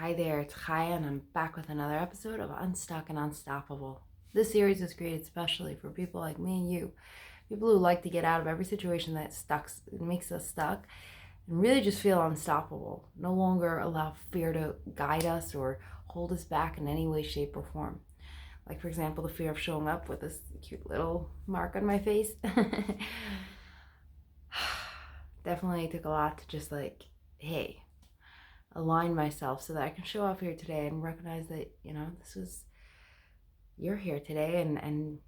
Hi there, it's Chaya, and I'm back with another episode of Unstuck and Unstoppable. This series is created especially for people like me and you, people who like to get out of every situation that makes us stuck, and really just feel unstoppable. No longer allow fear to guide us or hold us back in any way, shape, or form. Like, for example, the fear of showing up with this cute little mark on my face. Definitely took a lot to just hey, align myself so that I can show up here today and recognize that, you're here today, and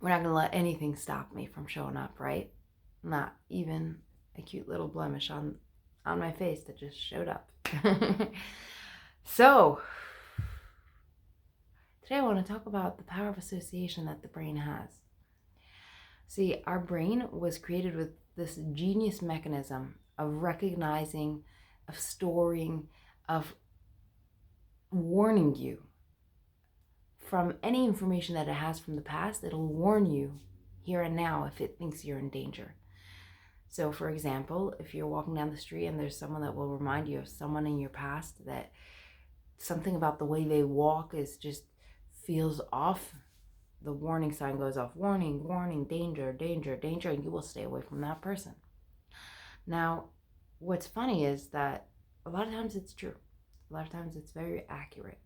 we're not going to let anything stop me from showing up, right? Not even a cute little blemish on my face that just showed up. So, today I want to talk about the power of association that the brain has. See, our brain was created with this genius mechanism of recognizing, of storing, of warning you from any information that it has from the past. It'll warn you here and now if it thinks you're in danger. So, for example, if you're walking down the street and there's someone that will remind you of someone in your past, that something about the way they walk feels off, the warning sign goes off: warning, warning, danger, danger, danger, and you will stay away from that person. Now, what's funny is that a lot of times it's true. A lot of times it's very accurate.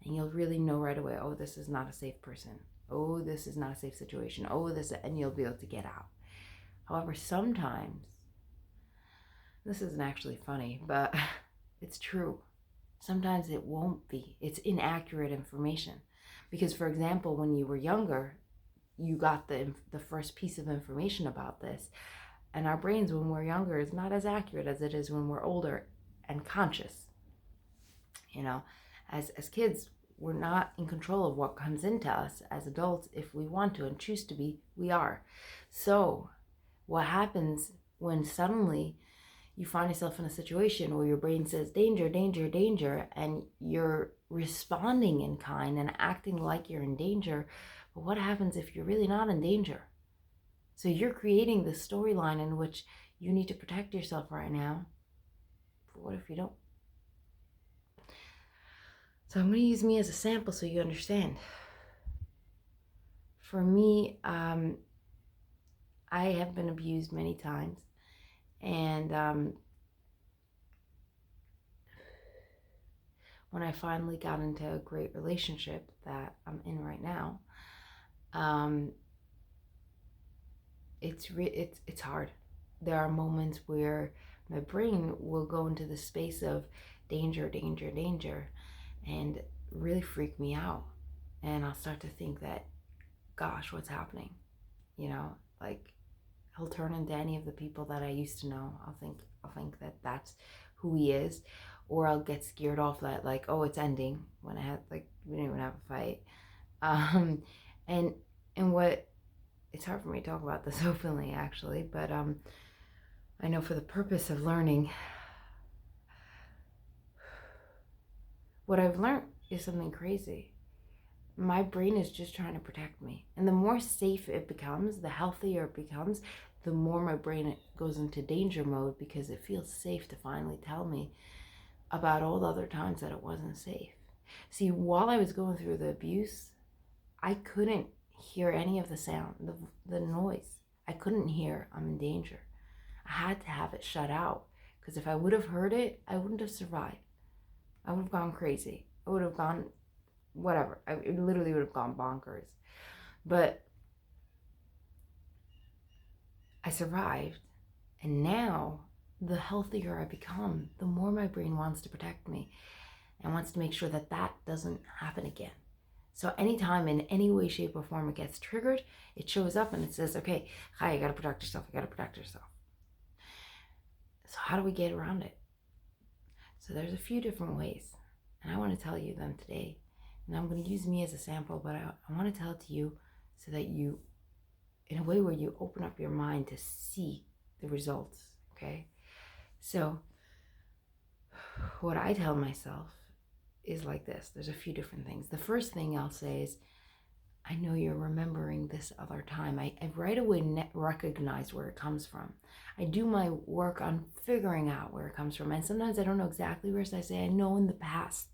And you'll really know right away, oh, this is not a safe person. Oh, this is not a safe situation. And you'll be able to get out. However, sometimes, this isn't actually funny, but it's true. Sometimes it won't be. It's inaccurate information. Because, for example, when you were younger, you got the first piece of information about this. And our brains, when we're younger, is not as accurate as it is when we're older and conscious. As kids, we're not in control of what comes into us. As adults, if we want to and choose to be, we are. So what happens when suddenly you find yourself in a situation where your brain says danger, danger, danger, and you're responding in kind and acting like you're in danger? But what happens if you're really not in danger? So you're creating the storyline in which you need to protect yourself right now. But what if you don't? So I'm going to use me as a sample so you understand. For me, I have been abused many times. And when I finally got into a great relationship that I'm in right now, it's hard. There are moments where my brain will go into the space of danger, danger, danger, and really freak me out. And I'll start to think that, gosh, what's happening? He'll turn into any of the people that I used to know. I'll think that that's who he is, or I'll get scared off that, oh, it's ending, when we didn't even have a fight. And what it's hard for me to talk about this openly, actually, but I know for the purpose of learning, what I've learned is something crazy. My brain is just trying to protect me. And the more safe it becomes, the healthier it becomes, the more my brain goes into danger mode, because it feels safe to finally tell me about all the other times that it wasn't safe. See, while I was going through the abuse, I couldn't hear any of the sound, the noise. I couldn't hear I'm in danger. I had to have it shut out, because if I would have heard it, I wouldn't have survived. I would have gone crazy. I would have gone whatever. It literally would have gone bonkers. But I survived. And now, the healthier I become, the more my brain wants to protect me and wants to make sure that that doesn't happen again. So anytime, in any way, shape, or form it gets triggered, it shows up and it says, okay, hi, you gotta protect yourself. You gotta protect yourself. So how do we get around it? So there's a few different ways, and I want to tell you them today. And I'm going to use me as a sample, but I want to tell it to you so that you, in a way where you open up your mind to see the results, okay? So what I tell myself is like this. There's a few different things. The first thing I'll say is, I know you're remembering this other time. I right away recognize where it comes from. I do my work on figuring out where it comes from. And sometimes I don't know exactly where, so I say, I know in the past.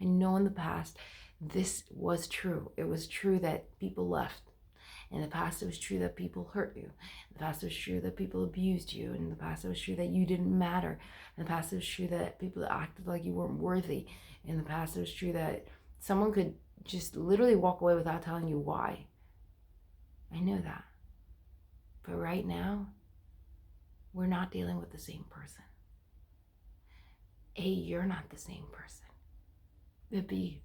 I know in the past this was true. It was true that people left. In the past, it was true that people hurt you. In the past, it was true that people abused you. In the past, it was true that you didn't matter. In the past, it was true that people acted like you weren't worthy. In the past, it was true that someone could just literally walk away without telling you why. I know that. But right now, we're not dealing with the same person. A, you're not the same person. But B,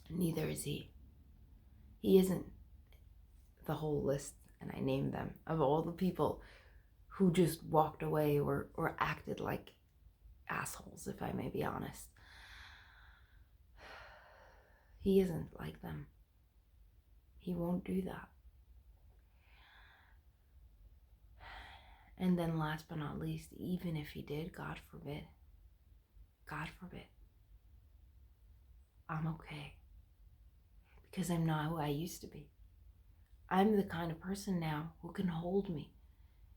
neither is he. He isn't the whole list, and I named them, of all the people who just walked away or acted like assholes, if I may be honest. He isn't like them. He won't do that. And then last but not least, even if he did, God forbid, I'm okay. Because I'm not who I used to be. I'm the kind of person now who can hold me.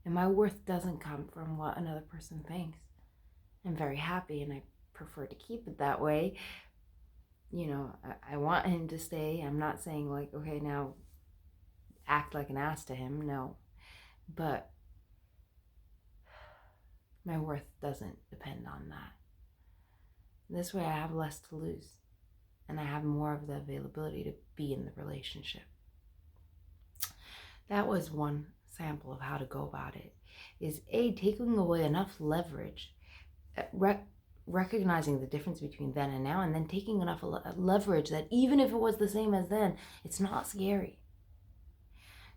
And my worth doesn't come from what another person thinks. I'm very happy and I prefer to keep it that way. You know, I want him to stay. I'm not saying like, okay, now act like an ass to him. No. But my worth doesn't depend on that. This way I have less to lose. And I have more of the availability to be in the relationship. That was one sample of how to go about it. Is A, taking away enough leverage, recognizing the difference between then and now, and then taking enough leverage that even if it was the same as then, it's not scary.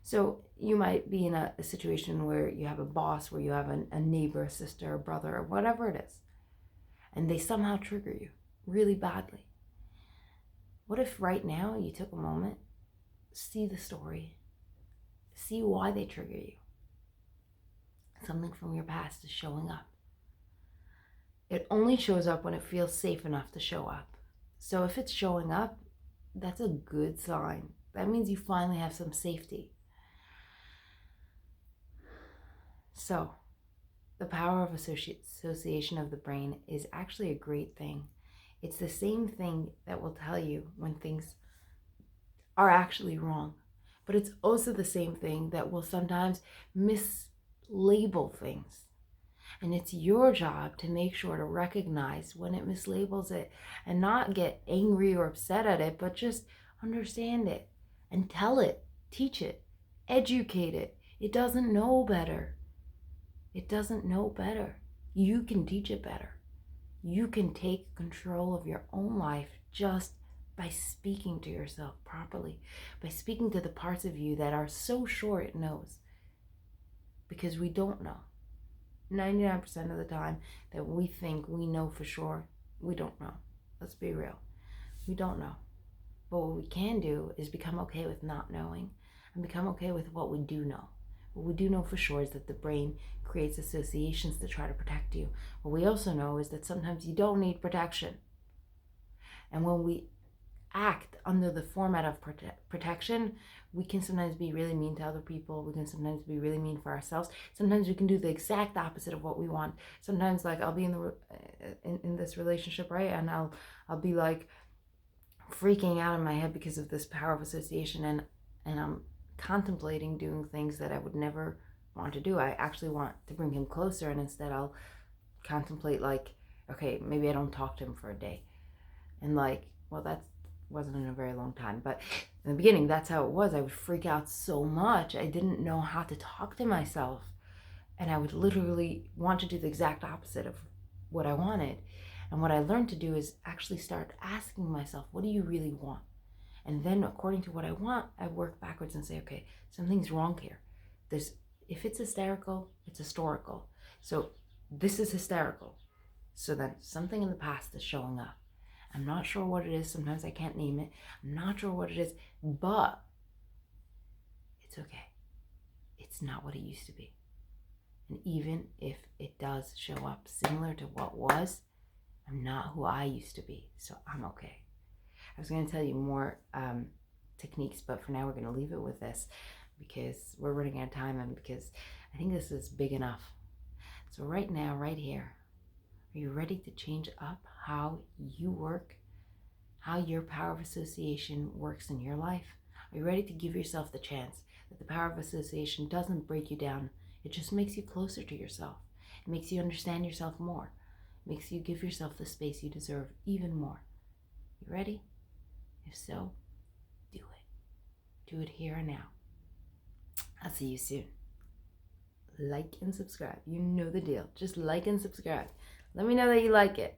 So you might be in a situation where you have a boss, where you have a neighbor, a sister, a brother, or whatever it is, and they somehow trigger you really badly. What if right now you took a moment, see the story, see why they trigger you? Something from your past is showing up. It only shows up when it feels safe enough to show up. So if it's showing up, that's a good sign. That means you finally have some safety. So the power of association of the brain is actually a great thing. It's the same thing that will tell you when things are actually wrong. But it's also the same thing that will sometimes mislabel things. And it's your job to make sure to recognize when it mislabels it and not get angry or upset at it, but just understand it and tell it, teach it, educate it. It doesn't know better. It doesn't know better. You can teach it better. You can take control of your own life just by speaking to yourself properly, by speaking to the parts of you that are so sure it knows. Because we don't know. 99% of the time that we think we know for sure, we don't know. Let's be real. We don't know. But what we can do is become okay with not knowing and become okay with what we do know. What we do know for sure is that the brain creates associations to try to protect you. What we also know is that sometimes you don't need protection. And when we act under the format of protection, we can sometimes be really mean to other people. We can sometimes be really mean for ourselves. Sometimes we can do the exact opposite of what we want. Sometimes, like, I'll be in this relationship, right, and I'll be like freaking out in my head because of this power of association, and I'm contemplating doing things that I would never want to do. I actually want to bring him closer, and instead I'll contemplate like, okay, maybe I don't talk to him for a day, and like, well, that wasn't in a very long time, but in the beginning that's how it was. I would freak out so much I didn't know how to talk to myself, and I would literally want to do the exact opposite of what I wanted. And what I learned to do is actually start asking myself, what do you really want? And then according to what I want, I work backwards and say, okay, something's wrong here. If it's hysterical, it's historical. So this is hysterical. So then something in the past is showing up. I'm not sure what it is. Sometimes I can't name it. I'm not sure what it is, but it's okay. It's not what it used to be. And even if it does show up similar to what was, I'm not who I used to be. So I'm okay. I was going to tell you more techniques, but for now we're going to leave it with this because we're running out of time and because I think this is big enough. So right now, right here, are you ready to change up how you work, how your power of association works in your life? Are you ready to give yourself the chance that the power of association doesn't break you down? It just makes you closer to yourself. It makes you understand yourself more. It makes you give yourself the space you deserve even more. You ready? If so, do it. Do it here and now. I'll see you soon. Like and subscribe. You know the deal. Just like and subscribe. Let me know that you like it.